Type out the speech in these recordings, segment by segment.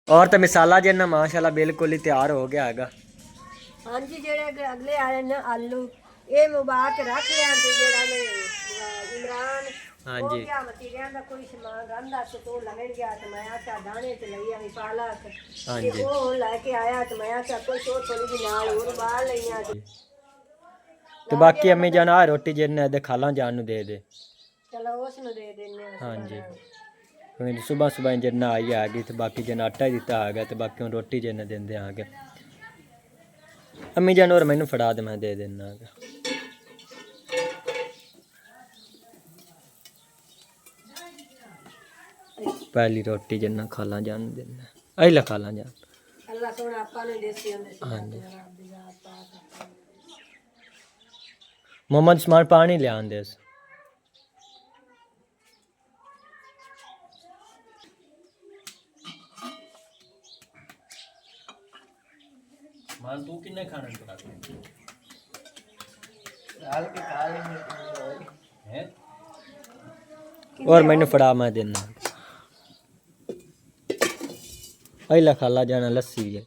और तो मिसाला जिन्ना माशाल्लाह बिल्कुल ही तैयार हो गया हैगा। हाँ जी, जेड़े अगले आए ना आलू ये मुबा के रख लिया ते जेड़ा ने इमरान हाँ हो जी गया मतीरियां दा कोई सामान रंदा तो लगे गया ते मैं आख्या दाने ते लई आई पालक हाँ ते जी। ओ हुन लेके आया ते मैं आख्या कोई थोड़ी जी नाल और बाहर लईयां तो बाकी अम्मी जान आ रोटी जिन्ने दे खाला जान नु दे दे। चलो उस नु दे देने हाँ जी सुबह सुबह जिन्ना आई आ गई तो बाकी जिन्ना आटा ही दिता आ गया तो बाकी हुन रोटी जिन्ने देंदे आ गए। अम्मी जान और मैनू फड़ा दे मैं दे देना। पहली रोटी जिन्ना खाला जान देना आई ला खाला जान। अल्लाह सोना आपा ने देसी अंदर से हाँ जी मोहम्मद स्मार्ट पानी ले आंदे मान तू किन्ने खाना पका दाल के खा लेंगे हैं और मैंने फड़ा मैं देना अला खाला जाना लस्सी है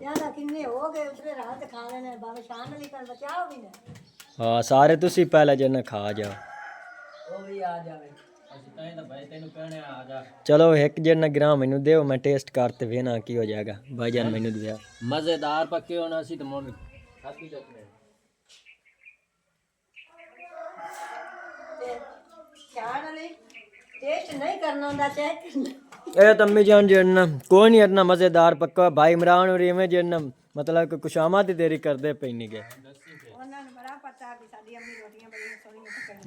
यादा किन्ने हो गए उतरे रात खा लेने बाबा शान अली कर बचाओ भी ना। हाँ सारे तुसी पहले जन खा जाओ ओ भी आ जावे चलो एक जन ग्राम मैनू दे मैं टेस्ट करते वेना की हो जाएगा भाईजान मैनू दिया मजेदार पक्के होना सी तो मोन खाती सकते शान अली टेस्ट नहीं करना होता चेक ए तम्मी जान जन कोई नहीं इतना मजेदार पक्का भाई इमरान और इवें जन मतलब कि कुशामा दी देरी करदे पैनी के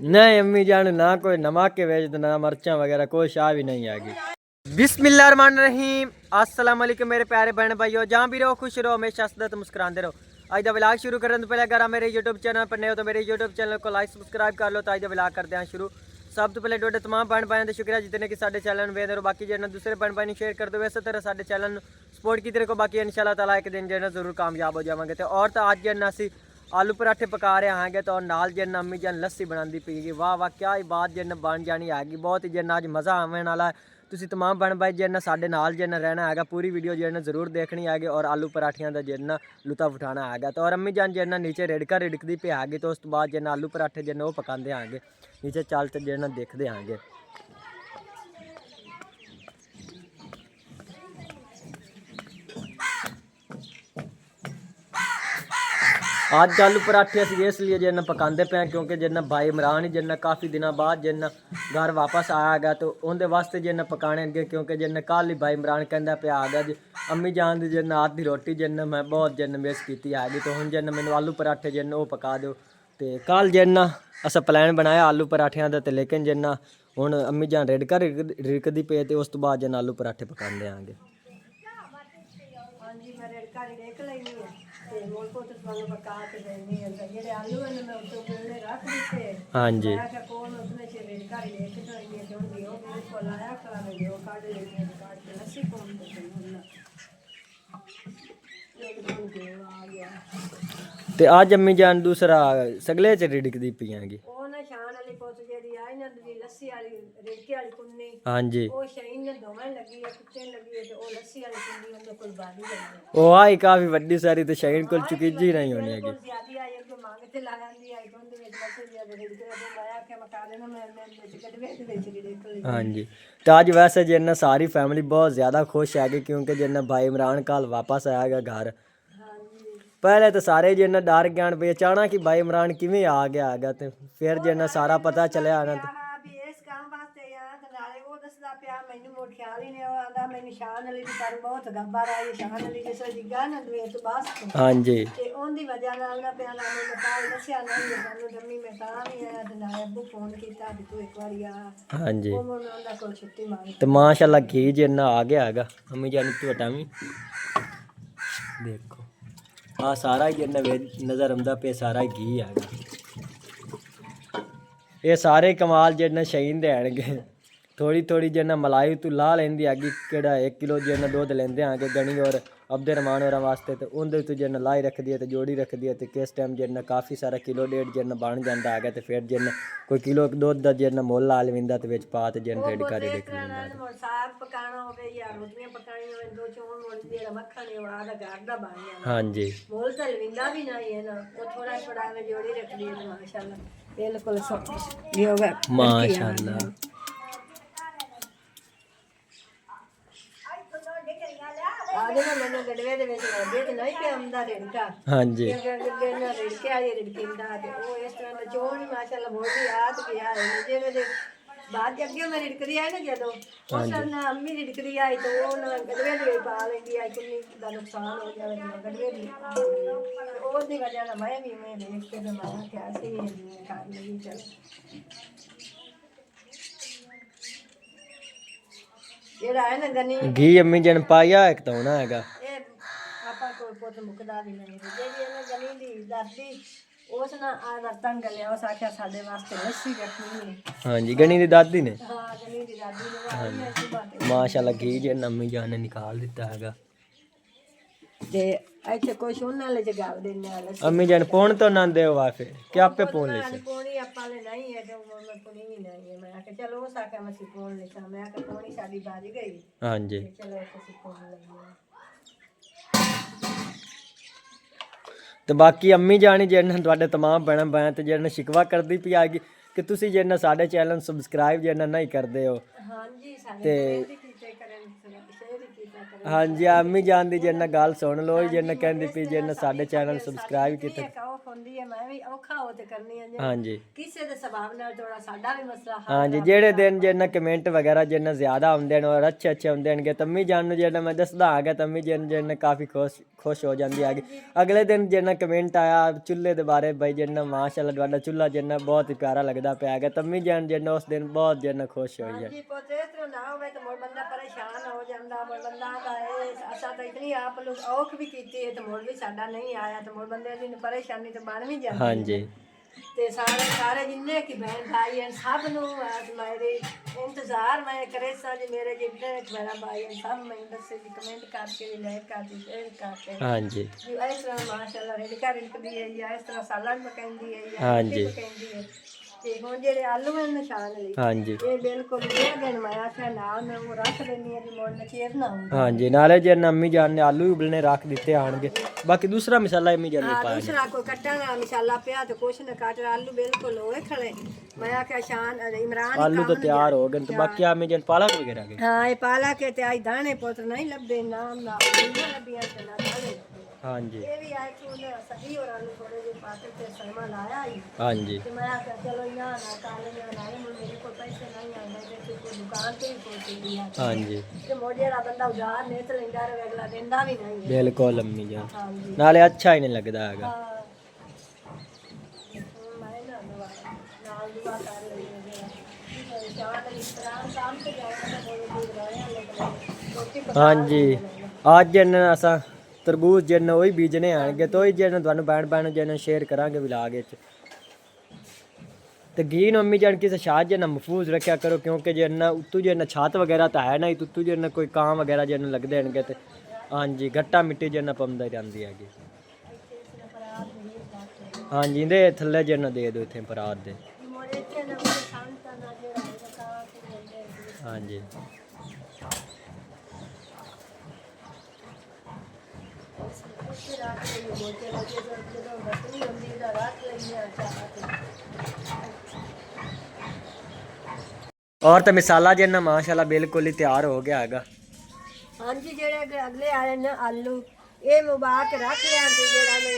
नहीं अम्मी जान ना कोई नमक के वेच ना मरचा वगैरह कोई शाह भी नहीं आएगी। बिस्मिल्लाहिर्रहमानिर्रहीम अस्सलाम वालेकुम मेरे प्यारे बहन भाइयों जहाँ भी रहो खुश रहो हमेशा हंसते तो मुस्कुराते रहो। आज दा व्लॉग शुरू करने तो पहले अगर आप मेरे यूट्यूब चैनल पर नए हो तो मेरे यूट्यूब चैनल को लाइक सब्सक्राइब कर लो। तो आज दा व्लॉग करते हैं शुरू। सब तो पहले टोटे तमाम बहन भाइयों का शुक्रिया जितने कि साडे चैनल वेद और बाकी जो दूसरे बहन भाई शेयर कर दो वैसे तरह साडे चैनल सपोर्ट की तरह को बाकी इंशाल्लाह ताला एक दिन जो जरूर कामयाब हो जाएंगे। तो और तो आज जो असी आलू पराठे पका रहे हैं तो नाल जन अम्मी जन लस्सी बनाती पीगी वाह वाह क्या ही बात जन बन जानी हैगी बहुत ही जन अज मज़ा आने वाला है। तुसी तमाम बहन भाई जन साडे नाल जन रहना है पूरी वीडियो जन जरूर देखनी है और आलू पराठियां का जन लुत्फ उठाना है। तो और अम्मी जान जन नीचे रिड़कदी पे हैगी तो उस तो बाद जन आलू पराठे जन वो पकाते हैं नीचे चल तो जन देखते हैं। आज आलू पराठे अस इसलिए जन पकाते पे हैं क्योंकि जन भाई इमरान ही जन काफ़ी दिनों बाद जन घर वापस आया गया तो उनके वास्ते जन पकाने गए क्योंकि जन कल ही भाई इमरान कहता पे आ गया जी अम्मी जान दी जन आध की रोटी जन मैं बहुत जन मिस की हैगी तो हम जन मैंने आलू पराठे जन वो पका दो। तो कल जन अस प्लान बनाया आलू पराठियां का तो लेकिन जन हुण अम्मी जान रिड़कदी पे तो उस तो बाद जन आलू पराठे पकाते आएंगे। हाँ जी ते आज अम्मी जान दूसरा सगले च रिड़कदी पी हैगी। हाँ जी वो आई काफी वड्डी सारी तो शहीन को चुकीजी नहीं होनी हैगी। हाँ जी तो आज वैसे जिन्ना सारी फैमिली बहुत ज़्यादा खुश है क्योंकि जिन्ना भाई इमरान कल वापस आएगा घर। पहले तो सारे जिन्ना डर गए पे अचानक कि भाई इमरान किवें आ गया तो फिर जिन्ना सारा पता चलिया ना हाँ जी हाँ जी तो माशाल्लाह घी जिन्ना आ गया है अम्मी जान झोटा भी देखो हाँ सारा ही जिन्ना नज़र आंदा पे सारा घी है ये सारे कमाल जिन्ना शहीन दे आएंगे थोड़ी थोड़ी जिन्ना मलाई तू ला लेंदी आगी केड़ा 1 किलो जिन्ना दूध लेंदे आगे गनी और अब्दे रमान और वास्ते तो उनदे तू जिन्ना लाई रख दिया तो जोड़ी रख दिया तो किस टाइम जिन्ना काफ़ी सारा किलो डेढ़ जिन्ना बन जाता आ गया तो फिर जिन्ना कोई किलो दूध का जिन्ना मुल ला लविंदा तो विच पा ते जिन्ना रेडी कर लेंदा साग पकाना होवे या रोटियां पकानी होवे दो चोन मोल जेड़ा मक्खन है वादा घर दा बन जांदा। हाँ जी मोल तो लविंदा भी नहीं है ना वो थोड़ा थोड़ा में जोड़ी रख दी तो माशाल्लाह बिल्कुल सब ये होगा माशाल्लाह। आगे ना मैंने गड़वे दे विच लगे ते नहीं पे आंदा रिड़का हाँ जी गड़वे ना रिड़के वाली रिड़किंदा ते ओ इस तरह दा चोन ही माशाल्लाह बहुत ही याद गया है जेड़े दे बाद अगे मैं रिड़कदी आई ना जदों उस ना अम्मी रिड़कदी आई तो वो ना गड़वे दे पा लेंदी आई किन्नी दा नुकसान हो जावे तो गड़वे दी ओ दी वजह ना मैं भी मैं देख के तो मैं क्या सी कर लगी चल जेड़ा है ना गनी घी अम्मी जन पाया एक तो होना हैगा ਇਹ ਆਪਾਂ ਕੋਲ ਪੁੱਤ ਮੁਕਦਾ ਵੀ ਨਹੀਂ ਤੇ ਜਿਹੜੀ ਇਹਨਾਂ ਗਲੀ ਦੀ ਦਾਦੀ ਉਸ ਨਾ ਆ ਵਰਤਨ ਗਲਿਆ ਉਸ ਆਖਿਆ ਸਾਡੇ ਵਾਸਤੇ ਲੱਸੀ ਰੱਖਣੀ ਹੈ। हाँ जी गनी दी दादी ने ਹਾਂ ਗਲੀ ਦੀ ਦਾਦੀ ਨੇ ਆਈ ਹੈ ਸੁਬਾਹ ਤੇ माशाल्लाह घी जन अम्मी जान ने निकाल दिता हैगा। ਤੇ ਇੱਥੇ ਕੁਛ ਉਹਨਾਂ ਲੈ ਜਗਾਵ ਦੇਣੇ ਆ ਲੱਸੀ अम्मी जन पौन तो ना दे वाफे कि आपे पौन ले से ਪੋਣੀ ਆਪਾਂ ਲੈ ਨਹੀਂ ਹੈ ਤੇ ਮੈਂ ਪੋਣੀ ਵੀ ਨਹੀਂ ਹੈ ਮੈਂ ਆਖਿਆ ਚਲੋ ਉਸ ਆਖਿਆ ਮੈਂ ਪੋਣ ਲੈ ਚਾ ਮੈਂ ਆਖਿਆ ਪੋਣੀ ਸਾਡੀ ਬਾਜ ਗਈ हाँ जी ਤੇ ਚਲੋ ਅਸੀਂ ਪੋਣ ਲੱਗੇ ਤੇ ਬਾਕੀ ਅੰਮੀ ਜਾਣੀ ਜਿਹਨਾਂ ਤੁਹਾਡੇ ਤਮਾਮ ਭੈਣਾਂ ਭਾਈਆਂ ਤੇ ਜਿਹਨਾਂ ਸ਼ਿਕਵਾ ਕਰਦੀ ਪਈ ਆਗੀ ਕਿ ਤੁਸੀਂ ਜਿਹਨਾਂ ਸਾਡੇ ਚੈਨਲ ਨੂੰ ਸਬਸਕ੍ਰਾਈਬ ਜਿਹਨਾਂ ਨਹੀਂ ਕਰਦੇ ਹੋ ਹਾਂਜੀ ਸਾਡੇ ਤੇ ਬੇਨਤੀ ਕੀਤੇ ਕਰਨ ਸ਼ੇਅਰ ਕੀਤਾ ਕਰਨ ਹਾਂਜੀ ਅੰਮੀ ਜਾਨ ਦੀ ਜਿਹਨਾਂ ਗੱਲ ਸੁਣ ਲਓ ਜਿਹਨਾਂ ਕਹਿੰਦੀ ਪਈ ਜਿਹਨਾਂ ਸਾਡੇ ਚੈਨਲ ਨੂੰ ਸਬਸਕ੍ਰਾਈਬ ਕੀਤਾ ਔਖ ਹੁੰਦੀ ਹੈ ਮੈਂ ਵੀ ਔਖਾ ਹੋ ਤੇ ਕਰਨੀ ਹੈ ਹਾਂਜੀ ਕਿਸੇ ਦੇ ਸੁਭਾਅ ਨਾਲ ਥੋੜਾ ਸਾਡਾ ਵੀ ਮਸਲਾ ਹੱਲ ਹਾਂਜੀ ਜਿਹੜੇ ਦਿਨ ਜਿਹਨਾਂ ਕਮੈਂਟ ਵਗੈਰਾ ਜਿਹਨਾਂ ਜ਼ਿਆਦਾ ਆਉਂਦੇ ਨੇ ਔਰ ਅੱਛੇ ਅੱਛੇ ਹੁੰਦੇ ਨੇਗੇ ਤੰਮੀ ਜਾਨ ਨੂੰ ਜਿਹਨਾਂ ਮੈਂ ਦੱਸਦਾ ਆ ਗਿਆ ਤੰਮੀ ਜਿਹਨਾਂ ਕਾਫੀ ਖੁਸ਼ ਹੋ ਜਾਂਦੀ ਆ ਗਈ ਅਗਲੇ ਦਿਨ ਜਿਹਨਾਂ ਕਮੈਂਟ ਆਇਆ ਚੁੱਲ੍ਹੇ ਦੇ ਬਾਰੇ ਬਈ ਜਿਹਨਾਂ ਮਾਸ਼ਾਅੱਲਾ ਤੁਹਾਡਾ ਚੁੱਲ੍ਹਾ ਜਿਹਨਾਂ ਬਹੁਤ ਹੀ ਪਿਆਰਾ ਲੱਗਦਾ ਪਿਆ ਗਿਆ ਤੰਮੀ ਜਾਨ ਜਿਹਨਾਂ ਉਸ ਦਿਨ ਬਹੁਤ ਜਿਹਨਾਂ ਖੁਸ਼ ਹੋਈ ਹੈ ਜੀ ਪੁੱਤ ਇਸ ਤਰ੍ਹਾਂ ਨਾ ਹੋਵੇ ਤਾਂ ਮੋੜ ਬੰਦਾ ਪਰੇਸ਼ਾਨ ਹੋ ਜਾਂਦਾ ਮੋੜ ਬੰਦਾ ਦਾ ਇਹ ਅਸਾਂ ਤਾਂ ਇਤਨੀ ਆਪ ਲੋਕ ਔਖ ਵੀ ਕੀਤੀ ਹੈ ਤੇ ਮੋੜ ਵੀ ਸਾਡਾ ਨਹੀਂ ਆਇਆ ਤੇ ਮੋੜ ਬੰਦੇ ਦੀ ਪਰੇਸ਼ਾਨੀ ਤੇ ਬਣ ਵੀ ਜਾਂਦੀ ਹਾਂਜੀ ਤੇ ਸਾਰੇ ਜਿੰਨੇ ਕਿ ਭੈਣ ਭਾਈ ਹਨ ਸਭ ਨੂੰ ਅੱਜ ਮੇਰੇ ਇੰਤਜ਼ਾਰ ਮੈਂ ਕਰੇ ਸਾਂ ਜੀ ਮੇਰੇ ਜਿੰਨੇ ਮੇਰਾ ਭਾਈ ਹਨ ਸਭ ਮੈਂ ਦੱਸੇ ਜੀ ਕਮੈਂਟ ਕਰਕੇ ਵੀ ਲਾਈਕ ਕਰਕੇ ਸ਼ੇਅਰ ਕਰਕੇ ਹਾਂਜੀ ਜੀ ਇਸ ਤਰ੍ਹਾਂ ਮਾਸ਼ਾਅੱਲਾ ਰਿੜਕਾ ਰਿੜਕਦੀ ਹੈ ਜਾਂ ਇਸ ਤਰ੍ਹਾਂ ਸਾਲਨ ਪਕਾਉਂਦੀ ਹੈ ਜਾਂ ਹਾਂਜੀ। ਰੋਟੀ ਪਕਾਉਂਦੀ ਹੈ ਤੇ ਹੁਣ ਜਿਹੜੇ ਆਲੂ ਹਨ ਨਿਸ਼ਾਨ ਲਈ ਹਾਂਜੀ ਇਹ ਬਿਲਕੁਲ ਇਹ ਦਿਨ ਮੈਂ ਆਖਿਆ ਨਾਲ ਮੈਂ ਉਹ ਰੱਖ ਲੈਣੀ ਹੈ ਜੀ ਮੋੜ ਨਚੇਰ ਨਾ ਹੁੰਦਾ ਹਾਂਜੀ ਨਾਲੇ ਜਿਹਨਾਂ ਅੰਮੀ ਜਾਨ ਨੇ ਆਲੂ ਵੀ ਉਬਲਣੇ ਰੱਖ ਦਿੱਤੇ ਆਣਗੇ ਬਾਕੀ ਦੂਸਰਾ ਮਸਾਲਾ ਅੰਮੀ ਜਾਨ ਨੇ ਹਾਂ ਪਾਇਆ ਦੂਸਰਾ ਕੋਈ ਕੱਟਣ ਵਾਲਾ ਮਸਾਲਾ ਪਿਆ ਤੇ ਕੁਛ ਨਾ ਕੱਟ ਆਲੂ ਬਿਲਕੁਲ ਹੋਏ ਖੜੇ ਮੈਂ ਆਖਿਆ ਸ਼ਾਨ ਇਮਰਾਨ ਆਲੂ ਤਾਂ ਤਿਆਰ ਹੋ ਗਏ ਤੇ ਬਾਕੀ ਅੰਮੀ ਜਾਨ ਪਾਲਕ ਵਗੈਰਾ ਗਏ ਹਾਂ ਇਹ ਪਾਲਾ ਕੇ ਤੇ ਆਈ ਦਾਣੇ ਪੁੱਤ ਨਹੀਂ ਲੱਭੇ ਨਾਮ ਨਾ ਲੱਭੀਆਂ ਤੇ ਨਾ ਦਾਣੇ ਹਾਂਜੀ ਇਹ ਵੀ ਆਏ ਤੂੰ ਸਹੀ ਔਰ ਆਲੂ ਥੋੜੇ ਜਿਹੇ ਪਾਤੇ ਤੇ ਸਲਮਾ ਲਾਇਆ ਹੀ ਹਾਂਜੀ ਤੇ ਮੈਂ ਆਖਿਆ ਚਲੋ ਇਹਨਾਂ ਨਾ ਕਾਲੇ ਨਾ ਲਾਏ ਮੇਰੇ ਕੋਲ ਪੈਸੇ ਨਹੀਂ ਆਉਂਦੇ ਤੇ ਕੋਈ ਦੁਕਾਨ ਤੇ ਵੀ ਕੋਈ ਚੀਜ਼ ਆ ਹਾਂਜੀ ਤੇ ਮੋੜੇ ਜਿਹੜਾ ਬੰਦਾ ਉਧਾਰ ਨੇ ਤੇ ਲੈਂਦਾ ਰਹੇ ਅਗਲਾ ਦਿੰਦਾ ਵੀ ਨਹੀਂ ਹੈ ਬਿਲਕੁਲ ਅੰਮੀ ਜਾਨ ਹਾਂਜੀ ਨਾਲੇ ਅੱਛਾ ਹੀ ਨਹੀਂ ਲੱਗਦਾ ਹੈਗਾ ਹਾਂ ਮੈਂ ਨਾ ਨਾਲ ਦੁਆ ਕਰ ਲਈ ਜਿਹੜਾ ਸ਼ਾਨ ਇਸ ਤਰ੍ਹਾਂ ਕੰਮ ਤੇ ਜਾਣਾ ਤਾਂ ਬੋਲੇ ਦੂਰ ਰਹੇ ਲੇਕਿਨ ਰੋਟੀ ਹਾਂਜੀ ਅੱਜ ਇਹਨਾਂ ਅਸਾਂ ਤਰਬੂਜ ਜਿਹਨਾਂ ਉਹੀ ਬੀਜਣੇ ਆਣਗੇ ਤੇ ਉਹੀ ਜਿਹਨਾਂ ਤੁਹਾਨੂੰ ਭੈਣ ਜਿਹਨਾਂ ਸ਼ੇਅਰ ਕਰਾਂਗੇ ਵਲੌਗ ਵਿੱਚ ਤੇ ਘੀ ਨੂੰ ਅੰਮੀ ਜਾਨ ਕਿਸੇ ਛਾਤ ਜਿਹਨਾਂ ਮਹਿਫੂਜ਼ ਰੱਖਿਆ ਕਰੋ ਕਿਉਂਕਿ ਜਿਹਨਾਂ ਉੱਤੋਂ ਜਿਹਨਾਂ ਛਾਤ ਵਗੈਰਾ ਤਾਂ ਹੈ ਨਹੀਂ ਉੱਤੋਂ ਜਿਹਨਾਂ ਕੋਈ ਕਾਂ ਵਗੈਰਾ ਜਿਹਨਾਂ ਲੱਗਦੇ ਹੋਣਗੇ ਤੇ ਹਾਂਜੀ ਘੱਟਾ ਮਿੱਟੀ ਜਿਹਨਾਂ ਪੰਦਾ ਜਾਂਦੀ ਹੈਗੀ ਹਾਂਜੀ ਇਹਦੇ ਥੱਲੇ ਜਿਹਨਾਂ ਦੇ ਦਿਓ ਇੱਥੇ ਪਰਾਤ ਦੇ ਮੋੜੇ ਤੇ ਨਾ ਸ਼ਾਂਤ ਨਾ ਜਿਹੜਾ ਕਾ ਕੇ ਹਾਂਜੀ और तो मिसाला जिन्ना माशाल्लाह बिल्कुल ही तैयार हो गया हैगा हाँ जी जेड़े अगले आए ना आलू ये मुबा के रख लिया ते जेड़ा ने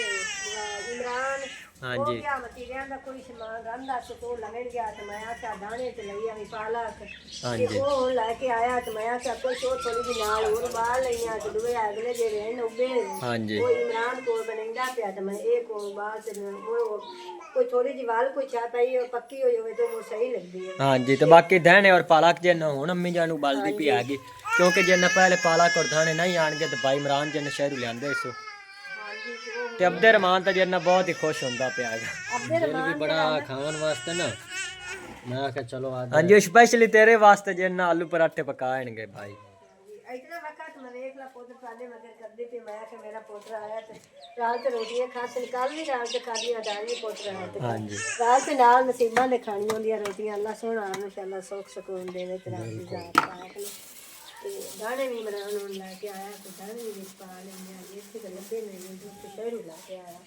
इमरान हाँ हो जी गया मतीरियां दा कोई सामान रंदा से तो लगन गया तो मैं आखा दाने ते लई आवी पालक हाँ ते जी वो लेके आया तो मैं आखा कोई थोड़ी जी नाल और बाहर लईया ते दुए अगले जेड़े हैं उबे हाँ जी वो इमरान को बनंदा पिया तो मैं एक को बाहर से वो कोई थोड़ी जी वाल कोई चाह पाई और पक्की हो जाए तो वो सही लगदी है हाँ जी तो बाकी दाने और पालक जिन्ना हुण अम्मी जान उबालदी पई हैगी क्योंकि जिन्ना पहले पालक और दाने नहीं आणगे तो भाई इमरान जिन्ना शहरों लियांदे इसो हाँ जी तो वो ते अब्दे रहमान तो जिन्ना बहुत ही खुश होंदा पिया हैगा अब्दे दिल भी बड़ा खावन वास्ते ना मैं क्या चलो आज हाँ जी स्पेशली तेरे वास्ते जिन्ना आलू पराठे पकाएंगे भाई इतना वक्त मैं देख ला पोत्र पाले मगर कर दी थी मैं कि मेरा पोत्र आया तो रात रोटियां खा से निकाल भी रात के खाली हटाई पोत्र आया तो हाँ जी रात के नाल नसीबा ने खानी होंदी रोटियां अल्लाह सोना इंशाल्लाह सुख सुकून देवे तेरा जात पाक ने ते दाने भी बनाने ਨੂੰ ਲੈ ਕੇ ਆਇਆ ਤੇ ਦਾਣੇ ਵੀ ਵਿੱਚ ਪਾ ਲੈਂਦੇ ਆ ਇੱਥੇ ਤਾਂ ਲੱਭੇ ਨਹੀਂ ਜੋ ਤੇ ਸ਼ਹਿਰੋਂ ਲਾ ਕੇ ਆਇਆ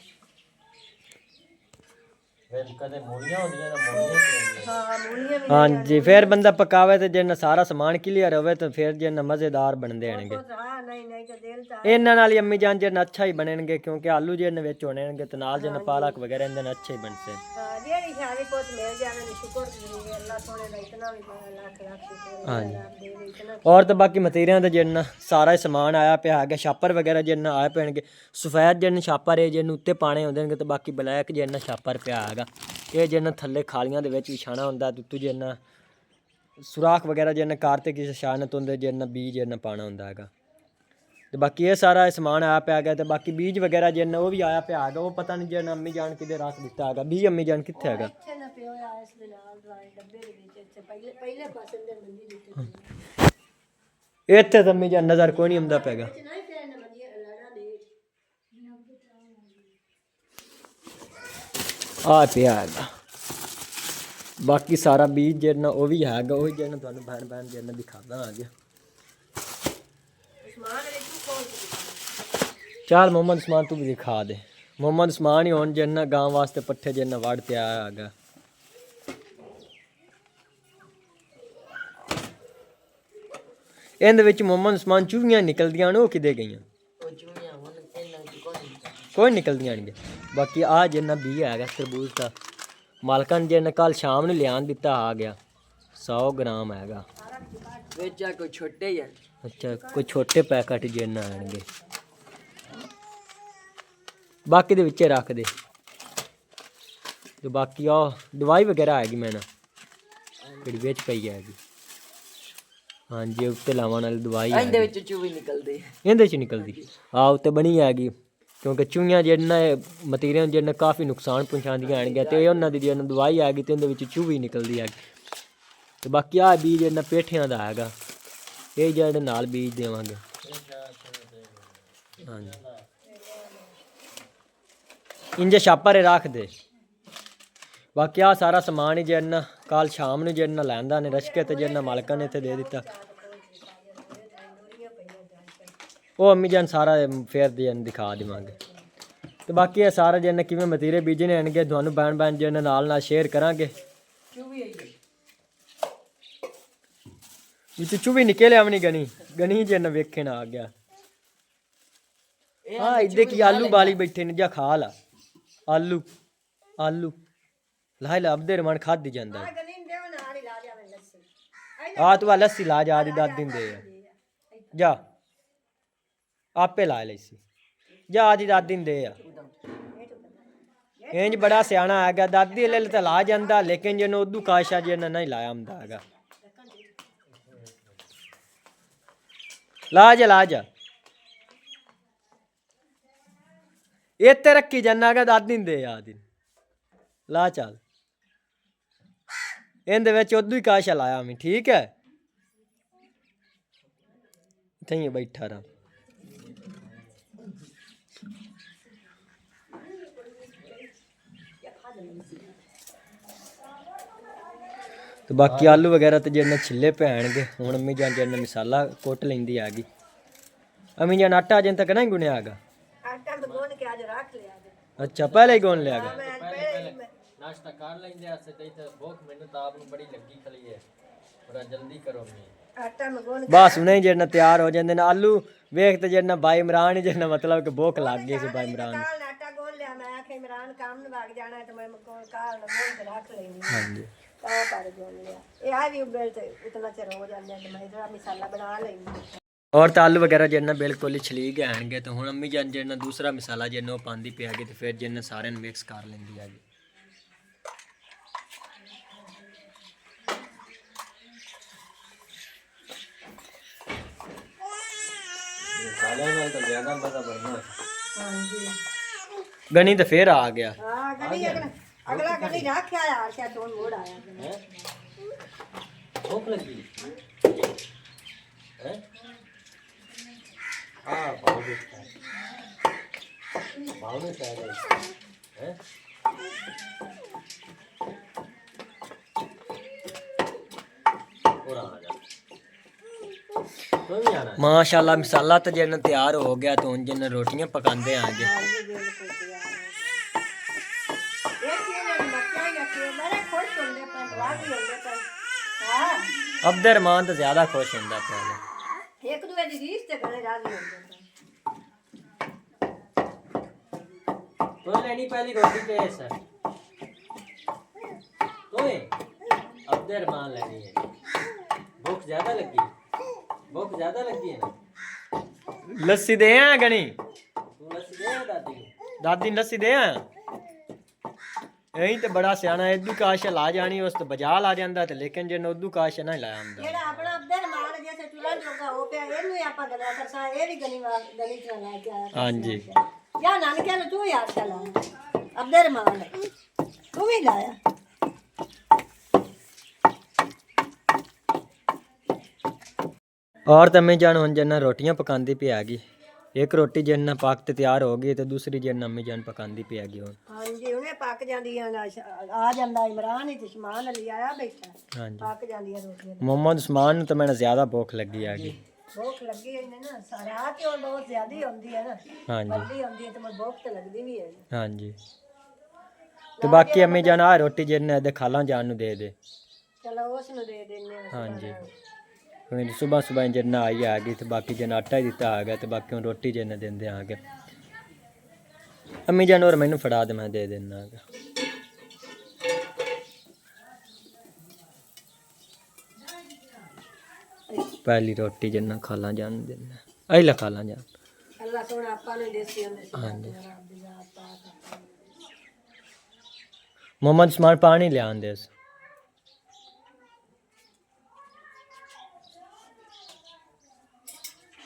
फिर कदे मूलियां होंदियां ना मूलियां हाँ मूलियां भी हाँ जी फिर बंदा पकावे तो जिन्ना सारा समान क्लियर होवे तो फिर जिन्ना मजेदार बन देणगे हाँ नहीं नहीं तो दिल ता ਇਹਨਾਂ ਨਾਲ ਹੀ ਅੰਮੀ ਜਾਨ ਜਿੰਨਾ ਅੱਛਾ ਹੀ ਬਣਨਗੇ ਕਿਉਂਕਿ ਆਲੂ ਜਿਹਨੇ ਵਿੱਚ ਹੋਣਗੇ ਤੇ ਨਾਲ ਜਿੰਨਾ ਪਾਲਕ ਵਗੈਰਾ ਇਹਦੇ ਨਾਲ ਅੱਛੇ ਹੀ ਬਣਸੇ हाँ जेड़ी खावी पोत मिल जावे ने शुक्र करेंगे अल्लाह सोने का इतना भी लाख लाख शुक्र हाँ जी देवे इतना ਔਰ ਤਾਂ ਬਾਕੀ ਮਤੀਰੀਆਂ ਦਾ ਜਿੰਨਾ ਸਾਰਾ ਹੀ ਸਮਾਨ ਆਇਆ ਪਿਆ ਹੈਗਾ ਛਾਪਰ ਵਗੈਰਾ ਜਿੰਨਾ ਆਏ ਪੈਣਗੇ ਸਫੈਦ ਜਿੰਨ ਛਾਪਰ ਹੈ ਜਿਹਨੂੰ ਉੱਤੇ ਪਾਣੇ ਹੁੰਦੇ ਨੇ ਤੇ ਬਾਕੀ ਬਲੈਕ ਜਿੰਨਾ ਛਾਪਰ ਪਿਆ ਹੈਗਾ ਇਹ ਜਿੰਨਾ ਥੱਲੇ ਖਾਲੀਆਂ ਦੇ ਵਿੱਚ ਵਿਛਾਣਾ ਹੁੰਦਾ ਦੁੱਤੂ ਜਿੰਨਾ ਸੁਰਾਖ ਵਗੈਰਾ ਜਿੰਨਾ ਕਾਰ ਤੇ ਕਿਸੇ ਸ਼ਾਨਤ ਹੁੰਦੇ ਜਿੰਨਾ ਬੀਜ ਜਿੰਨਾ ਪਾਣਾ ਹੁੰਦਾ ਹੈਗਾ ਤੇ ਬਾਕੀ ਇਹ ਸਾਰਾ ਸਮਾਨ ਆਇਆ ਪਿਆ ਹੈਗਾ ਤੇ ਬਾਕੀ ਬੀਜ ਵਗੈਰਾ ਜਿੰਨਾ ਉਹ ਵੀ ਆਇਆ ਪਿਆ ਹੈਗਾ ਉਹ ਪਤਾ ਨਹੀਂ ਜਿੰਨਾ ਅੰਮੀ ਜਾਨ ਕਿਤੇ ਰੱਖ ਦਿੱਤਾ ਹੈਗਾ ਬੀਜ ਅੰਮੀ ਜਾਨ ਕਿੱਥੇ ਹੈਗਾ ਇੱਥੇ ਨਾ ਪਿਓ ਆ ਇਸ ਦੇ ਨਾਲ ਦਵਾਈ ਡੱਬੇ ਦੇ ਵਿੱਚ ਇੱਥੇ ਪਹਿਲੇ ਪਾਸੇ ਅੰਦਰ ਮੰਦੀ ਦਿੱਤੀ ਇੱਥੇ ਤਾਂ ਅੰਮੀ ਜਾਨ ਨਜ਼ਰ ਕੋਈ ਨਹੀਂ ਆਉਂਦਾ ਪੈਗਾ ਨਹੀਂ ਪਿਆ ਨਾ ਮੰਦੀ ਲੜਾ ਦੇ ਆ ਪਿਆ ਹੈਗਾ ਬਾਕੀ ਸਾਰਾ ਬੀਜ ਜਿੰਨਾ ਉਹ ਵੀ ਹੈਗਾ ਉਹ ਜਿੰਨਾ ਤੁਹਾਨੂੰ ਬੈਨ ਜਿੰਨਾ ਦਿਖਾਦਾ ਆ ਗਿਆ ਉਸਮਾਨ ਨੇ ਤੂੰ ਕੋਲ ਚੱਲ ਮੁਹੰਮਦ ਉਸਮਾਨ ਤੂੰ ਵੀ ਦਿਖਾ ਦੇ ਮੁਹੰਮਦ ਉਸਮਾਨ ਹੀ ਹੋਣ ਜਿੰਨਾ ਗਾਂ ਵਾਸਤੇ ਪੱਠੇ ਜਿੰਨਾ ਵੜ ਤੇ ਆਇਆ ਹੈਗਾ ਇਹਦੇ ਵਿੱਚ ਮੁਹੰਮਦ ਉਸਮਾਨ ਚੂਹੀਆਂ ਨਿਕਲਦੀਆਂ ਨੇ ਉਹ ਕਿਦੇ ਗਈਆਂ ਕੋਈ ਨਿਕਲਦੀਆਂ ਨਹੀਂ ਬਾਕੀ ਆ ਜਿੰਨਾ ਬੀ ਹੈਗਾ ਤਰਬੂਜ ਦਾ ਮਾਲਕਾਂ ਨੇ ਜਿੰਨਾ ਕੱਲ ਸ਼ਾਮ ਨੂੰ ਲਿਆਣ ਦਿੱਤਾ ਆ ਗਿਆ 100 ਗ੍ਰਾਮ ਹੈਗਾ ਵਿੱਚ ਕੋਈ ਛੋਟੇ ਹੀ ਆ ਅੱਛਾ ਕੋਈ ਛੋਟੇ ਪੈਕਟ ਜਿੰਨਾ ਆਣਗੇ ਬਾਕੀ ਦੇ ਵਿੱਚੇ ਰੱਖ ਦੇ ਤੇ ਬਾਕੀ ਆ ਦਵਾਈ ਵਗੈਰਾ ਹੈਗੀ ਮੈਂ ਨਾ ਜਿਹੜੀ ਵਿੱਚ ਪਈ ਹੈਗੀ ਹਾਂਜੀ ਉੱਤੇ ਲਾਵਾਂ ਨਾਲ ਦਵਾਈ ਇਹਦੇ ਵਿੱਚ ਚੂਹੇ ਨਿਕਲਦੇ ਇਹਦੇ ਚ ਨਿਕਲਦੀ ਆ ਉੱਤੇ ਬਣੀ ਹੈਗੀ ਕਿਉਂਕਿ ਚੂਹੀਆਂ ਜਿਹੜਾ ਮਤੀਰੀਆਂ ਜਿਹੜਾ ਕਾਫੀ ਨੁਕਸਾਨ ਪਹੁੰਚਾਉਂਦੀਆਂ ਆਣਗੀਆਂ ਤੇ ਉਹਨਾਂ ਦੀ ਜਿਹਨਾਂ ਦਵਾਈ ਆ ਗਈ ਤੇ ਉਹਦੇ ਵਿੱਚ ਚੂਹੀ ਨਿਕਲਦੀ ਹੈਗੀ ਤੇ ਬਾਕੀ ਆ ਬੀਜ ਇਹਨਾਂ ਪੇਠਿਆਂ ਦਾ ਹੈਗਾ ਇਹ ਜਿਹੜੇ ਨਾਲ ਬੀਜ ਦੇਵਾਂਗੇ ਹਾਂਜੀ ਇੰਜੇ ਛਾਪਰ ਰੱਖ ਦੇ ਬਾਕੀ ਆ ਸਾਰਾ ਸਮਾਨ ਹੀ ਜਿਹੜਾ ਕੱਲ ਸ਼ਾਮ ਨੂੰ ਜਿਹੜਾ ਲੈਂਦਾ ਨੇ ਰਸ਼ਕੇ ਤੇ ਜਿਹੜਾ ਮਾਲਕਾਂ ਨੇ ਇੱਥੇ ਦੇ ਦਿੱਤਾ ਉਹ ਅੰਮੀ ਜਾਨ ਸਾਰਾ ਫੇਰ ਦੇ ਦਿਖਾ ਦੇਵਾਂਗੇ ਤੇ ਬਾਕੀ ਇਹ ਸਾਰਾ ਜਿਹੜਾ ਕਿਵੇਂ ਮਤੀਰੇ ਬੀਜਣੇ ਆਣਗੇ ਤੁਹਾਨੂੰ ਬੈਨ ਜਿਹੜਾ ਨਾਲ ਸ਼ੇਅਰ ਕਰਾਂਗੇ ਇਹ ਚੂਹੀ ਨਿਕਲੇ ਆਵਣੀ ਗਣੀ ਜਿਹੜਾ ਵੇਖਣ ਆ ਗਿਆ ਹਾਂ ਇੱਦੇ ਕੀ ਆਲੂ ਬਾਲੀ ਬੈਠੇ ਨੇ ਜਾਂ ਖਾ ਲਾ ਆਲੂ ਲਾਇ ਲੱਭਦੇ ਰਮਣ ਖਾਦੀ ਜਾਂਦਾ ਆ ਤੂੰ ਲੱਸੀ ਲਾ ਜਾ ਦੀ ਦਾਦੀ ਦੇ ਜਾ ਆਪੇ ਲਾ ਲਈ ਸੀ ਜਾ ਦੀ ਦਾਦੀ ਦੇ ਆ ਇੰਜ ਬੜਾ ਸਿਆਣਾ ਹੈਗਾ ਦਾਦੀ ਲੈ ਤਾਂ ਲਾ ਜਾਂਦਾ ਲੇਕਿਨ ਜਿਹਨੂੰ ਉਦੋਂ ਕਾਸ਼ਾ ਜੀ ਨਹੀਂ ਲਾਇਆ ਹੁੰਦਾ ਹੈਗਾ ਲਾ ਜਾ ਇੱਥੇ ਰੱਖੀ ਜਾਨਾਗਾ ਦਾਦੀ ਦੇ ਆ ਦੀ ਲਾ ਚੱਲ ਇਹਦੇ ਵਿੱਚ ਉਦੋਂ ਹੀ ਕਾਸ਼ਾ ਲਾਇਆ ਮੈਂ ਠੀਕ ਹੈ ਇੱਥੇ ਹੀ ਬੈਠਾ ਰਹਾ ਤੇ ਬਾਕੀ ਆਲੂ ਵਗੈਰਾ ਤੇ ਜਿਹੜੇ ਛਿੱਲੇ ਪੈਣਗੇ ਹੁਣ ਅੰਮੀ ਜਾਨ ਜਿਹੜਾ ਮਸਾਲਾ ਕੁੱਟ ਲੈਂਦੀ ਆ ਗਈ ਅੰਮੀ ਜਾਨ ਆਟਾ ਅਜੇ ਤੱਕ ਨਹੀਂ ਗੁਣਿਆ ਹੈਗਾ ਆਟਾ ਤਾਂ ਗੋਨ ਕੇ ਅੱਜ ਰੱਖ ਲਿਆ ਅੱਛਾ ਪਹਿਲੇ ਹੀ ਗੁਣ ਲਿਆ ਗਾ ਨਾਸ਼ਤਾ ਕਰ ਲੈਂਦੇ ਆ ਸੇ ਤੇ ਭੁੱਖ ਮੈਨੂੰ ਤਾਂ ਆਪ ਨੂੰ ਬੜੀ ਲੱਗੀ ਖਲੀ ਹੈ ਥੋੜਾ ਜਲਦੀ ਕਰੋ ਮੈਂ ਆਟਾ ਮੈਂ ਗੋਨ ਬਸ ਹੁਣੇ ਹੀ ਜਿਹੜਾ ਤਿਆਰ ਹੋ ਜਾਂਦੇ ਨੇ ਆਲੂ ਵੇਖ ਤੇ ਜਿਹੜਾ ਬਾਈ ਇਮਰਾਨ ਹੀ ਜਿਹੜਾ ਮਤਲਬ ਕਿ ਭੁੱਖ ਲੱਗ ਗਈ ਸੀ ਬਾਈ ਇਮਰਾਨ ਨੂੰ ਕਾਲ ਆਟਾ ਗੋਨ ਲਿਆ ਮੈਂ ਆਖੇ ਇਮਰਾਨ ਕੰਮ ਨੂੰ ਵਗ ਜਾਣਾ ਤੇ ਮੈਂ ਕਾਲ ਗੋਨ ਕੇ ਰੱਖ ਲੈਣੀ ਹਾਂਜੀ ਤਾਂ ਪਰ ਗੋਨ ਲਿਆ ਇਹ ਆ ਵੀ ਉਬਲ ਤੇ ਇਤਨਾ ਚਿਰ ਹੋ ਜਾਂਦਾ ਤੇ ਮੈਂ ਇਹਦਾ ਮਸਾਲਾ ਬਣਾ ਲੈਂਦੀ ਔਰ ਤਾਂ ਆਲੂ ਵਗੈਰਾ ਜਿੰਨਾ ਬਿਲਕੁਲ ਹੀ ਛਲੀਕ ਆਣਗੇ ਤੇ ਹੁਣ ਅੰਮੀ ਜਾਨ ਜਿਹੜਾ ਦੂਸਰਾ ਮਸਾਲਾ ਜਿੰਨਾ ਉਹ ਪਾਉਂਦੀ ਪਿਆਗੀ ਤੇ ਫਿਰ ਜਿੰਨਾ ਸਾਰਿਆਂ ਨੂੰ ਮਿਕਸ ਕਰ ਲੈਂਦੀ ਹੈਗੀ ਮਸਾਲਿਆਂ ਨਾਲ ਤਾਂ ਜ਼ਿਆਦਾ ਮਜ਼ਾ ਬਣਨਾ ਹਾਂਜੀ ਗਣੀ ਤਾਂ ਫੇਰ ਆ ਗਿਆ ਹਾਂ ਗਣੀ ਅਗਲਾ ਕਹਿੰਦੀ ਰੱਖਿਆ ਯਾਰ ਸ਼ਾਇਦ ਹੁਣ ਮੋੜ ਆਇਆ ਹੈ ਭੁੱਖ ਲੱਗੀ ਹੈ ਆ ਬਾਹਰ ਦੇਖਾ ਬਾਹਰ ਨੇ ਚਾਹ ਹੈ और आ जा कोई नहीं आना माशाल्लाह मसाला तो जिन तैयार हो गया तो हुन जिन रोटियां पकांदे आगे अब्दुर्रहमान तो ज्यादा खुश होंदा पहले एक दूसरे की रीस ते गले राजी होंदे तो लेनी पहली रोटी पेश है तो अब्दुर्रहमान लेनी है भूख ज्यादा लगी है ना लस्सी दे आ गनी तू लस्सी दे दादी को दादी ने लस्सी दे आ यही तो बड़ा सियाना इदू काश ला जानी उस तो बजा ला जांदा ते लेकिन जे उदू काश ना लाया आंदा जेड़ा अपना अब्दुर्रहमान जैसे चुला जोगा हो पे एनु ही आपा गला करसा ए भी गली चला के आया हां जी या नान के तू यार चला अब्दुर्रहमान तू भी लाया और तमें जान हुन जन्ना रोटियां पकांदी पे आ गई एक रोटी जन्ना पाक ते तैयार हो गई तो दूसरी जन्ना अम्मी जान पकांदी पे आ गई हुन हां जी उन्हें पक जांदी आ जांदा इमरान ही दुश्मन अली आया बैठा हां जी पक जांदी रोटियां मोहम्मद उस्मान तो मैंने ज्यादा भूख लगी आ गई भूख लगी है ना सारा के और बहुत ज्यादा ही होंदी है ना हां जी बड़ी होंदी है तो मैं भूख तो लगदी भी है हां जी तो बाकी अम्मी जान आ रोटी जन्ना दे खाला जान नु दे दे चलो उस नु दे देने हां जी क्योंकि सुबह सुबह जन्ना आई आ गई तो बाकी जन आटा ही दिता आ गया तो बाकी हुन रोटी जन देंदे आ गए अम्मी जान और मैनू फड़ा दे मैं दे देना पहली रोटी जन्ना खाला जान देना अहिला खाला जान अल्लाह सोना आपा ने देसी अंदर हां जी मोहम्मद उस्मान पानी ले आंदे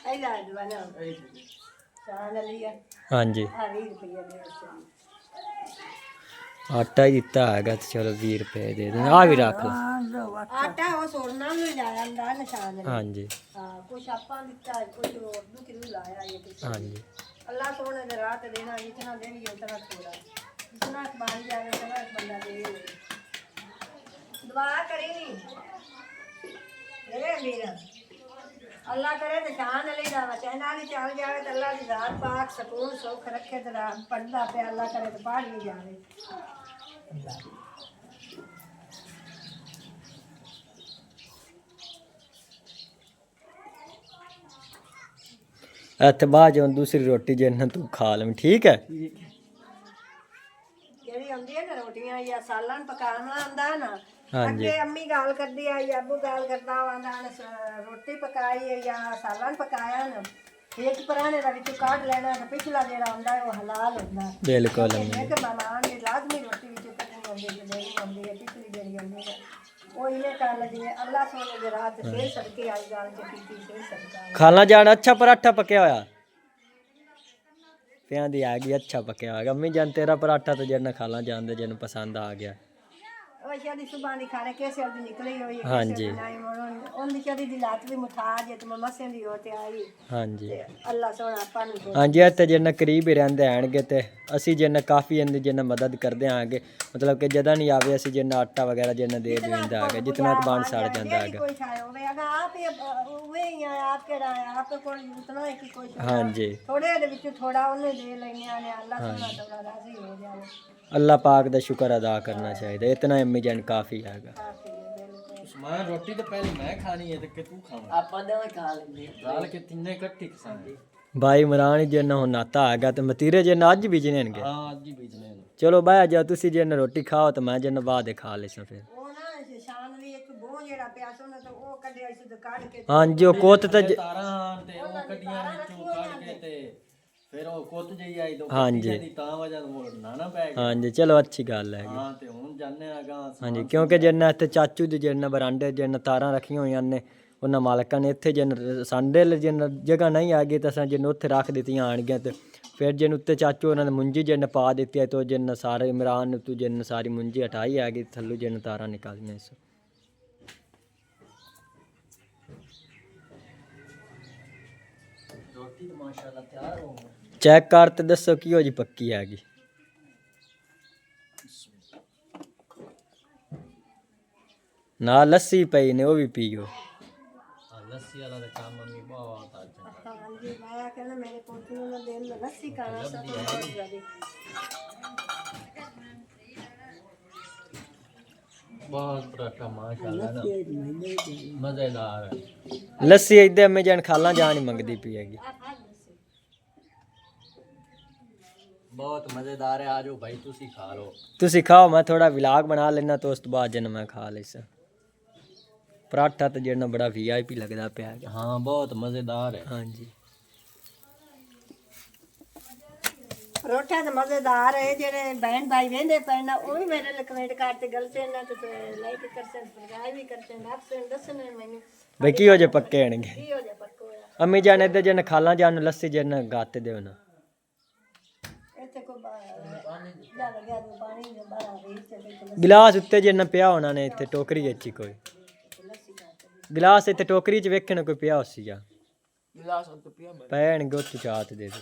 आई ला दवाना चाल लिया हाँ जी आ 20 रुपया दे उससे आटा ही दिता है तो चलो 20 रुपए दे दें आ भी रख लो आटा वो सोना में जाया अंदर निशान हाँ जी हां कुछ आपा दिता कुछ और दू किलो लाया ये कुछ हाँ जी अल्लाह सोने दे रात देना जितना देंगे उतना थोड़ा जितना बाल जाए उतना बंदा दे दुआ करी ए मेरा अल्लाह करे तो शान अली दा वचना भी चल जाए तो अल्लाह दी जात पाक सुकून सुख रखे तो पढ़दा पे अल्लाह करे तो पढ़ भी जावे बाद जो दूसरी रोटी जिन्ना तू खा ले ठीक है जेड़ी आंदी है ना रोटियां या सालन पकाना आंदा ना हाँ जी अगे अम्मी गाल करदी आई अब्बू गाल करदा आंदा रोटी पकाई है या सालन पकाया ना एक पुराने दा विच काट लेना तो पिछला जेड़ा आंदा है वो हलाल होंदा बिल्कुल एक मेहमान ने लाजमी रोटी विच कटनी होंदी है जेड़ी होंदी है पिछली जेड़ी होंदी है वो इने कर लगी अल्लाह सोने दे रात से सदके आई गाल के पीती से सदका खाना जान अच्छा पराठा पकया होया प्यां दी आ गई अच्छा पकया होगा अम्मी जान तेरा पराठा तो जिन्ना खाला जान दे जिन्नु पसंद आ गया ਉਹ ਸ਼ਾਦੀ ਸੁਬਾਹ ਦੀ ਖਾਣੇ ਕਿਸੇ ਦੀ ਨਿਕਲੀ ਹੋਈ ਹੈ ਹਾਂਜੀ ਉਹਦੀ ਸ਼ਾਦੀ ਦੀ ਲਾਤ ਵੀ ਮੁਠਾ ਜੇ ਤੇ ਮਮਸੇ ਦੀ ਹੋ ਤੇ ਆਈ ਹਾਂਜੀ ਤੇ ਅੱਲਾ ਸੋਹਣਾ ਆਪਾਂ ਨੂੰ ਹਾਂਜੀ ਇੱਥੇ ਜਿੰਨਾ ਕਰੀਬ ਹੀ ਰਹਿੰਦੇ ਆਣਗੇ ਤੇ ਅਸੀਂ ਜਿੰਨਾ ਕਾਫੀ ਇਹਦੀ ਜਿੰਨਾ ਮਦਦ ਕਰਦੇ ਆਂਗੇ ਮਤਲਬ ਕਿ ਜਦਾਂ ਨਹੀਂ ਆਵੇ ਅਸੀਂ ਜਿੰਨਾ ਆਟਾ ਵਗੈਰਾ ਜਿੰਨਾ ਦੇ ਦਿੰਦਾ ਆਗੇ ਜਿੰਨਾ ਕਬਾਨ ਸੜ ਜਾਂਦਾ ਆਗਾ ਕੋਈ ਖਾਏ ਹੋਵੇ ਅਗਾ ਆਪ ਹੀ ਉਹ ਹੀ ਆ ਆਪ ਕਿਹੜਾ ਹੈ ਆਪ ਕੋਲ ਉਤਨਾ ਹੈ ਕਿ ਕੋਈ ਹਾਂਜੀ ਥੋੜੇ ਦੇ ਵਿੱਚ ਥੋੜਾ ਉਹਨੇ ਦੇ ਲੈਣਿਆ ਨੇ ਅੱਲਾ ਸੋਹਣਾ ਤੌਲਾ ਰਾਜ਼ੀ ਹੋ ਜਾਵੇ अल्लाह पाक का शुक्र अदा करना चाहिए इतना अम्मी जान काफ़ी है उस्मान रोटी तो पहले मैं खानी है तो कि तू खावा ਆਪਾਂ ਦੋਵੇਂ ਖਾ ਲੈਂਦੇ दाल के तिन्ने इकट्ठी खाएंगे भाई इमरान जिन्ना हुन नाता आ गया तो मतीरे जिन्ना अज बीजने हैं हाँ आज ही बीजने हैं चलो बाय जाओ तुसी जिन्ना रोटी खाओ तो मैं जिन्ना बाद खा लेसा फिर ਉਹ ਨਾ ਸ਼ਾਨ ਵੀ ਇੱਕ ਬੋਹ ਜਿਹੜਾ ਪਿਆ ਸੀ ਉਹਨਾਂ ਤੋਂ ਉਹ ਕੱਢਿਆ ਸੀ ਤੇ ਕੱਢ ਕੇ हाँ जी वो कोत तो ਤਾਰਾਂ ਤੇ ਉਹ ਕੱਢੀਆਂ ਵਿੱਚੋਂ ਕੱਢ ਕੇ ਤੇ ਫਿਰ ਉਹ ਕੁੱਤ ਜਈ ਆਈ ਤੋਂ हाँ जी ਦੀ ਤਾਂ ਵਜ੍ਹਾ ਨੂੰ ਨਾਣਾ ਪੈ ਗਿਆ हाँ जी चलो अच्छी गल है ਹਾਂ ਤੇ ਹੁਣ ਜਾਣੇ ਆਗਾ हाँ जी क्योंकि जिन्ना इत्थे चाचू दी जिन्ना बरांडे जिन्ना तारां रखियां होईयां ने उन्हां मालकां ने इत्थे जिन्न सांडे जिन्न जगह नहीं आ गई तो असां जिन्न उत्थे रख दित्तियां आणगियां ते फिर जिन उत्ते चाचू उन्होंने मुंजी जिन पा दी है तो जिन सारे इमरान ने तू जिन सारी मुंजी हटाई है कि थल्लू जिन तारा निकालने से रोटी तो माशाल्लाह तैयार हो गई। चेक कर ते दसो की हो जी पक्की हैगी। ना लस्सी पई ने वो भी पियो। हाँ, लस्सी वाला तो काम मम्मी बहुत अच्छा हाँ जी मैं कहना मेरे पोते ने दिन में लस्सी खाना सब बहुत ज्यादा बहुत पराठा माशाल्लाह ना मजेदार है। लस्सी इधर अम्मी जान खाला जान ही मंगदी पी हैगी। बहुत मजेदार है। आज भाई तुसी खा लो। तुसी खाओ मैं थोड़ा व्लॉग बना लेना तो उस तो बाद जन मैं खा लेसा। पराठा तो जेना बड़ा वीआईपी लगदा पिया है। हाँ बहुत मजेदार है। हाँ जी परोठा तो मजेदार है जेरे बहन भाई वेंदे पैना वो भी मेरे लिए कमेंट करते गलते ना तो लाइक करते सब्सक्राइब भी करते आपसे दसन मैंने भाई की हो जे पक्के हणगे। की हो जाए पक्को अम्मी जान इधर जन खाला जान लस्सी जन गाते देओ ना। ਇੱਥੇ ਕੋ ਜਾ ਲਗਿਆ ਦੋ ਪਾਣੀ ਦੇ ਬਾਹਰ ਰੀਚ ਤੇ गिलास उत्ते जन पिया होना ने इत्थे टोकरी च कोई गिलास इत्थे टोकरी च वेखण कोई पिया होसी जा गिलास तो पिया पैण गुत चात दे दे।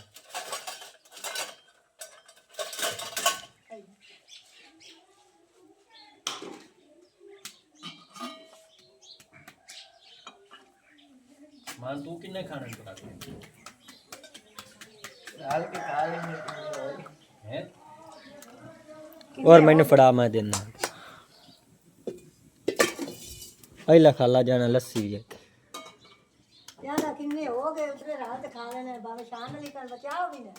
मान तू किन्ने खाने पड़ा डाल के खा लेंगे हैं। और मैंने फड़ा मैं देना अला खाला जाना लस्सी है। यार किन्ने हो गए उतरे रात खा लेने बाबा शाम में निकल बचाओ भी ना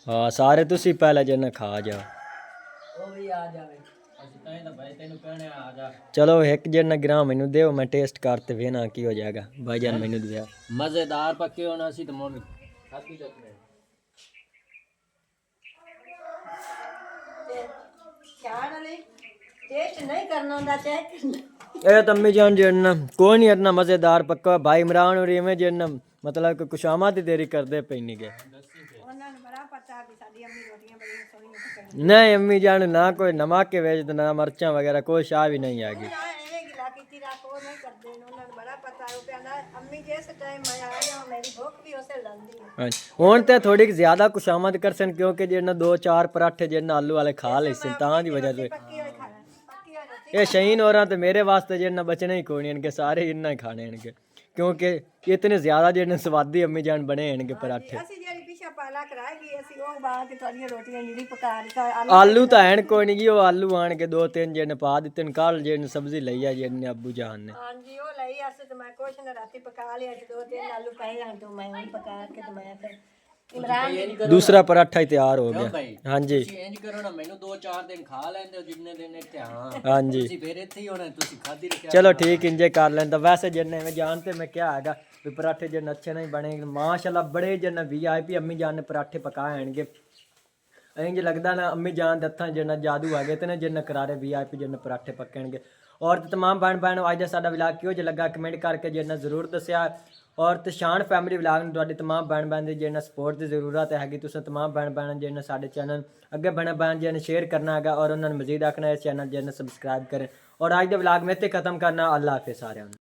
हाँ सारे तुसी पहले जन खा जाओ। वो भी आ जावे ਅਸੀਂ ਤਾਂ ਇਹਦਾ ਭਾਈ ਤੈਨੂੰ ਕਹਿਣੇ ਆ ਜਾ। चलो एक जन ग्राम मैनू देओ मैं टेस्ट करते वेना की हो जाएगा। भाईजान मैनू दिया मजेदार पक्के होना सी तो मोर खाती जाते चार वाले टेस्ट नहीं करना ਹੁੰਦਾ चेक करना ए तो अम्मी जान जन कोई नहीं इतना मजेदार पक्का भाई इमरान और इवें जन मतलब कि कुशामा दी देरी करदे पैनी गए। ਉਹਨਾਂ ਨੂੰ ਬੜਾ ਪਤਾ ਵੀ ਸਾਡੀ ਅੰਮੀ ਰੋਟੀਆਂ ਬੜੀਆਂ ਸੋਹਣੀਆਂ ਪਕਾਉਂਦੀ नहीं अम्मी जान ना कोई नमक के वेच ना मरचा वगैरह कोई शाह भी नहीं आएगी। ਨਾ ਐਵੇਂ ਗਿਲਾ ਕੀਤੀ ਰੱਖ ਉਹ ਨਹੀਂ ਕਰਦੇ ਨੇ ਉਹਨਾਂ ਨੂੰ ਬੜਾ ਪਤਾ ਉਹ ਕਹਿੰਦਾ ਅੰਮੀ ਜਿਸ ਟਾਈਮ ਮੈਂ ਆ ਜਾ ਮੇਰੀ ਭੁੱਖ ਵੀ ਉਸੇ ਲੰਦੀ ਹੈ ਹੁਣ ਤੇ ਥੋੜੀ ਜ਼ਿਆਦਾ ਕੁਸ਼ਾਮਦ ਕਰਸਨ ਕਿਉਂਕਿ ਜਿਹਨਾਂ ਦੋ ਚਾਰ ਪਰਾਠੇ ਜਿਹਨਾਂ ਆਲੂ ਵਾਲੇ ਖਾ ਲਏ ਸੀ ਤਾਂ ਦੀ ਵਜ੍ਹਾ ਤੋਂ ਪੱਕੀ ਹੋਈ ਖਾਣਾ ਪੱਕੀ ਹੋਈ ਰੋਟੀ ਇਹ ਸ਼ਹੀਨ ਹੋਰਾਂ ਤੇ ਮੇਰੇ ਵਾਸਤੇ ਜਿਹਨਾਂ ਬਚਣਾ ਹੀ ਕੋਈ ਨਹੀਂ ਇਨਕੇ ਸਾਰੇ ਇੰਨਾ ਹੀ ਖਾਣੇ ਇਨਕੇ ਕਿਉਂਕਿ ਇਤਨੇ ਜ਼ਿਆਦਾ ਜਿਹਨਾਂ ਸਵਾਦੀ ਅੰਮੀ ਜਾਨ ਬਣੇ ਇਨਕੇ ਪਰਾਠੇ। ਅਸੀਂ ਜਿਹੜੀ ਪਿਛਾ ਪਾਲਾ ਕਰਾਏਗੀ ਅਸੀਂ ਉਹ ਬਾਅਦ ਤੇ ਤੁਹਾਡੀਆਂ ਰੋਟੀਆਂ ਜਿਹੜੀ ਪਕਾ ਦਿੱਤਾ ਆਲੂ ਤਾਂ ਐਨ ਕੋਈ ਨਹੀਂ ਉਹ ਆਲੂ ਆਣ ਕੇ ਦੋ ਤਿੰਨ ਜਿਹਨੇ ਪਾ ਦਿੱਤੇ ਨੇ ਕੱਲ ਜਿਹਨੇ ਸਬਜ਼ੀ ਲਈ ਆ ਜਿਹਨੇ ਅੱਬੂ ਜਾਨ ਨੇ। ਹਾਂਜੀ ਉਹ ਲਈ ਅਸ ਤੇ ਮੈਂ ਕੁਛ ਨਾ ਰਾਤੀ ਪਕਾ ਲਿਆ ਤੇ ਦੋ ਤਿੰਨ ਆਲੂ ਪਏ ਹਨ ਤੋਂ ਮੈਂ ਉਹ ਪਕਾ ਕੇ ਤੇ ਮੈਂ ਫਿਰ इमरान दूसरा पराठा ही तैयार हो गया। हाँ जी ਇੰਜ ਕਰੋ ਨਾ ਮੈਨੂੰ 2-4 ਦਿਨ ਖਾ ਲੈਂਦੇ ਹੋ ਜਿੰਨੇ ਦਿਨ ਇੱਥੇ ਹਾਂ हाँ जी ਤੁਸੀਂ ਫਿਰ ਇੱਥੇ ਹੀ ਹੋਣਾ ਤੁਸੀਂ ਖਾਦੀ ਰੱਖਿਆ। चलो ठीक इंजे कर लेंदा वैसे जिन्ने में जानते मैं क्या हैगा भी पराठे जिन अच्छे नहीं बने माशाल्लाह बड़े जिन वीआईपी अम्मी जान ने पराठे पकाए हैंगे इंज लगदा ना अम्मी जान दे हत्थां जिन्ना जादू आ गए ते ना जिन करारे वीआईपी जिन पराठे पकणगे। और तमाम भैन भैन अज दा साडा व्लॉग किहो जिहा लगा कमेंट करके जिन्ना जरूर दस्सिया। और तशान फैमिली व्लॉग में तुहाडी तमाम भैन भैन दी जिन्ना सपोर्ट की जरूरत हैगी तुसीं तमाम भैन भैन जिन्ना साडे चैनल अगे भैन भैन जिन्ना शेयर करना हैगा और उन्होंने मजीद आखना इस चैनल जिन्ना सब्सक्राइब करें। और अज दे व्लॉग में इत्थे खत्म करना। अल्लाह हाफिज़ सारिआं नूं।